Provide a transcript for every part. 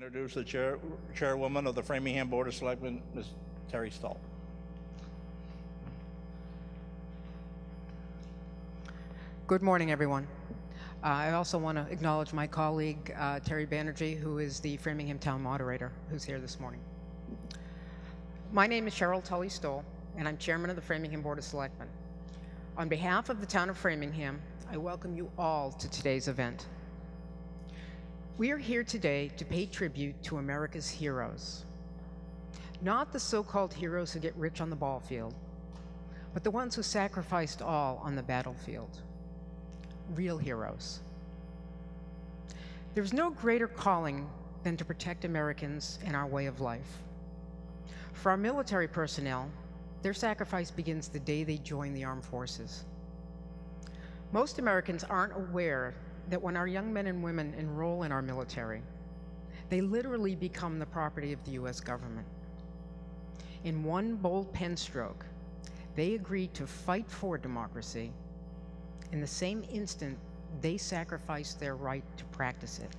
Introduce the chairwoman of the Framingham Board of Selectmen, Ms. Terry Stoll. Good morning, everyone. I also want to acknowledge my colleague, Terry Banerjee, who is the Framingham Town Moderator, who's here this morning. My name is Cheryl Tully Stoll, and I'm Chairman of the Framingham Board of Selectmen. On behalf of the town of Framingham, I welcome you all to today's event. We are here today to pay tribute to America's heroes. Not the so-called heroes who get rich on the ball field, but the ones who sacrificed all on the battlefield. Real heroes. There's no greater calling than to protect Americans and our way of life. For our military personnel, their sacrifice begins the day they join the armed forces. Most Americans aren't aware that when our young men and women enroll in our military, they literally become the property of the U.S. government. In one bold pen stroke, they agree to fight for democracy. In the same instant, they sacrifice their right to practice it.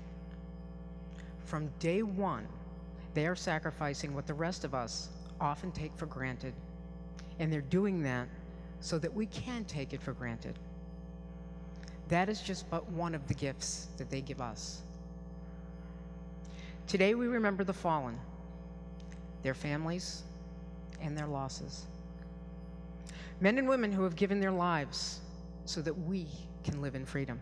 From day one, they are sacrificing what the rest of us often take for granted, and they're doing that so that we can take it for granted. That is just but one of the gifts that they give us. Today we remember the fallen, their families, and their losses. Men and women who have given their lives so that we can live in freedom.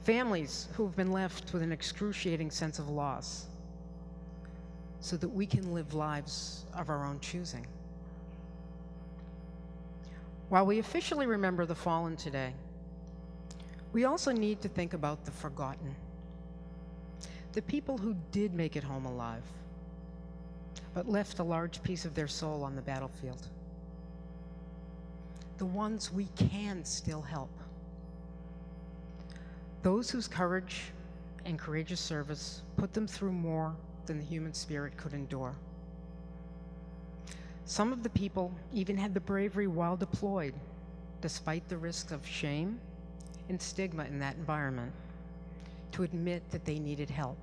Families who have been left with an excruciating sense of loss so that we can live lives of our own choosing. While we officially remember the fallen today, we also need to think about the forgotten. The people who did make it home alive, but left a large piece of their soul on the battlefield. The ones we can still help. Those whose courage and courageous service put them through more than the human spirit could endure. Some of the people even had the bravery while deployed, despite the risks of shame and stigma in that environment, to admit that they needed help.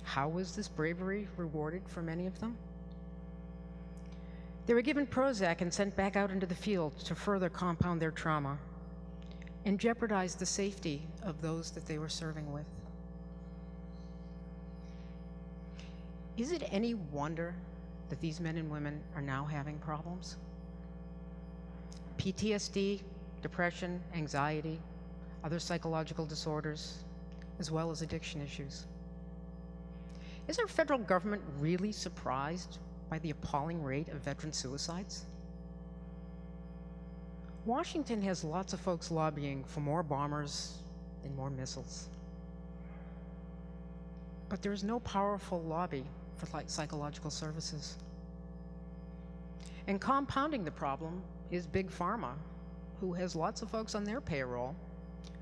How was this bravery rewarded for many of them? They were given Prozac and sent back out into the field to further compound their trauma and jeopardize the safety of those that they were serving with. Is it any wonder that these men and women are now having problems? PTSD, depression, anxiety, other psychological disorders, as well as addiction issues. Is our federal government really surprised by the appalling rate of veteran suicides? Washington has lots of folks lobbying for more bombers and more missiles. But there is no powerful lobby for psychological services. And compounding the problem is Big Pharma, who has lots of folks on their payroll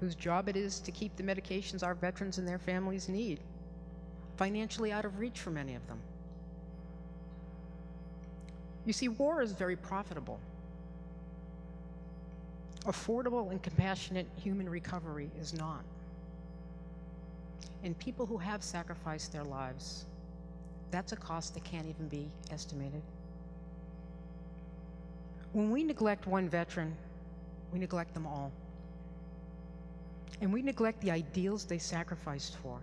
whose job it is to keep the medications our veterans and their families need financially out of reach for many of them. You see, war is very profitable. Affordable and compassionate human recovery is not. And people who have sacrificed their lives, that's a cost that can't even be estimated. When we neglect one veteran, we neglect them all. And we neglect the ideals they sacrificed for.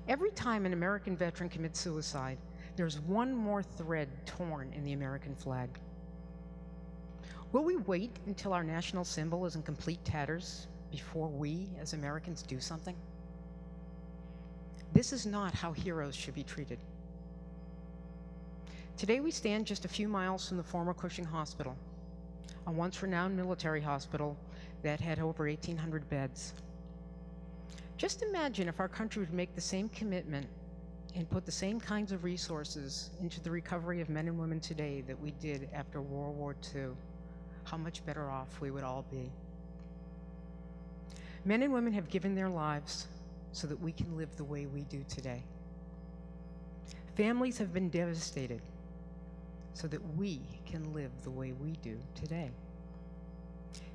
Every time an American veteran commits suicide, there's one more thread torn in the American flag. Will we wait until our national symbol is in complete tatters before we, as Americans, do something? This is not how heroes should be treated. Today we stand just a few miles from the former Cushing Hospital, a once renowned military hospital that had over 1,800 beds. Just imagine if our country would make the same commitment and put the same kinds of resources into the recovery of men and women today that we did after World War II. How much better off we would all be. Men and women have given their lives so that we can live the way we do today. Families have been devastated so that we can live the way we do today.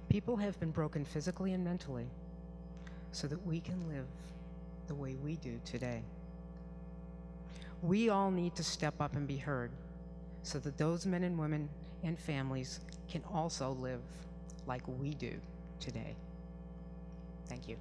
People have been broken physically and mentally so that we can live the way we do today. We all need to step up and be heard so that those men and women and families can also live like we do today. Thank you.